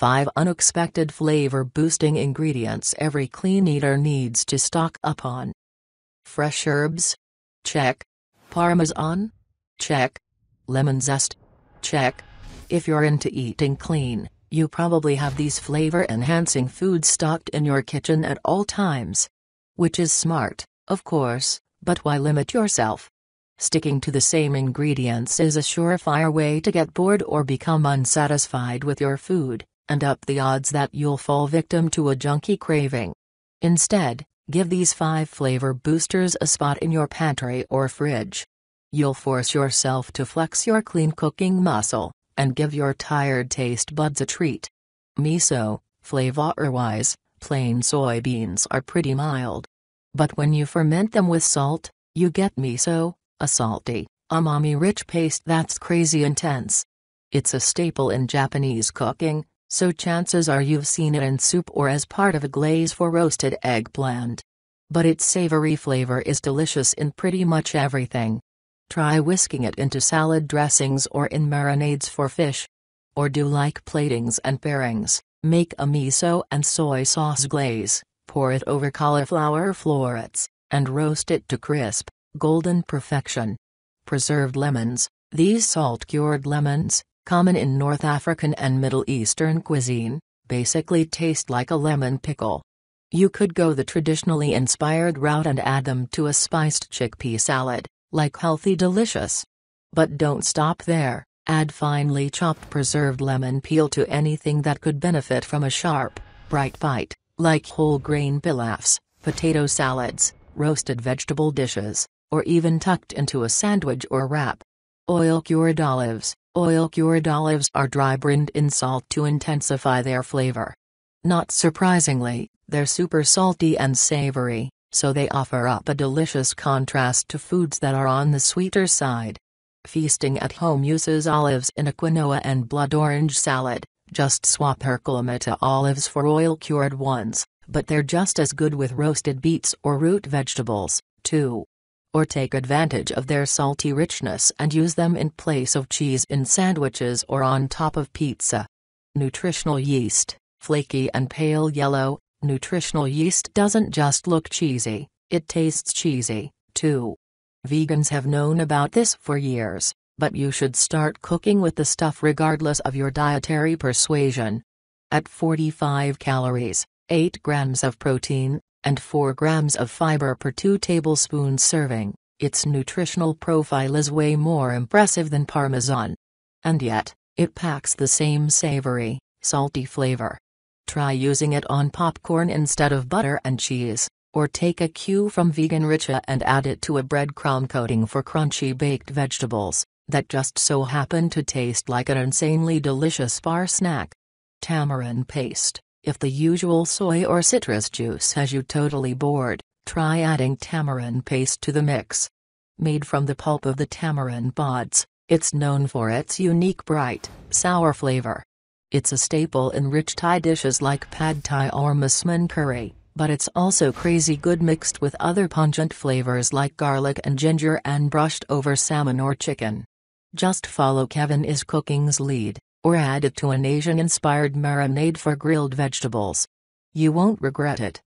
5 unexpected flavor-boosting ingredients every clean eater needs to stock up on. Fresh herbs? Check. Parmesan? Check. Lemon zest? Check. If you're into eating clean, you probably have these flavor-enhancing foods stocked in your kitchen at all times. Which is smart, of course, but why limit yourself? Sticking to the same ingredients is a surefire way to get bored or become unsatisfied with your food, and up the odds that you'll fall victim to a junky craving. Instead, give these 5 flavor boosters a spot in your pantry or fridge. You'll force yourself to flex your clean cooking muscle, and give your tired taste buds a treat. Miso, Flavorwise, plain soybeans are pretty mild. But when you ferment them with salt, you get miso, a salty, umami-rich paste that's crazy intense. It's a staple in Japanese cooking, so chances are you've seen it in soup or as part of a glaze for roasted eggplant. But its savory flavor is delicious in pretty much everything. Try whisking it into salad dressings or in marinades for fish. Or do like Platings and Pairings, make a miso and soy sauce glaze, pour it over cauliflower florets, and roast it to crisp, golden perfection. Preserved lemons, these salt-cured lemons, common in North African and Middle Eastern cuisine, basically taste like a lemon pickle. You could go the traditionally inspired route and add them to a spiced chickpea salad, like Healthy Delicious. But don't stop there, add finely chopped preserved lemon peel to anything that could benefit from a sharp, bright bite, like whole grain pilafs, potato salads, roasted vegetable dishes, or even tucked into a sandwich or wrap. Oil-cured olives. Oil-cured olives are dry-brined in salt to intensify their flavor. Not surprisingly, they're super salty and savory, so they offer up a delicious contrast to foods that are on the sweeter side. Feasting at home uses olives in a quinoa and blood orange salad. Just swap Herculemata olives for oil-cured ones, but they're just as good with roasted beets or root vegetables, too. Or take advantage of their salty richness and use them in place of cheese in sandwiches or on top of pizza. Nutritional yeast, flaky and pale yellow. Nutritional yeast doesn't just look cheesy, it tastes cheesy, too. Vegans have known about this for years, but you should start cooking with the stuff regardless of your dietary persuasion. At 45 calories, 8 grams of protein, and 4 grams of fiber per 2 tablespoons serving, its nutritional profile is way more impressive than Parmesan. And yet, it packs the same savory, salty flavor. Try using it on popcorn instead of butter and cheese, or take a cue from Vegan Richa and add it to a breadcrumb coating for crunchy baked vegetables, that just so happen to taste like an insanely delicious bar snack. Tamarind paste. If the usual soy or citrus juice has you totally bored, try adding tamarind paste to the mix. Made from the pulp of the tamarind pods, it's known for its unique bright, sour flavor. It's a staple in rich Thai dishes like pad Thai or masman curry, but it's also crazy good mixed with other pungent flavors like garlic and ginger and brushed over salmon or chicken. Just follow Kevin is Cooking's lead, or add it to an Asian-inspired marinade for grilled vegetables. You won't regret it.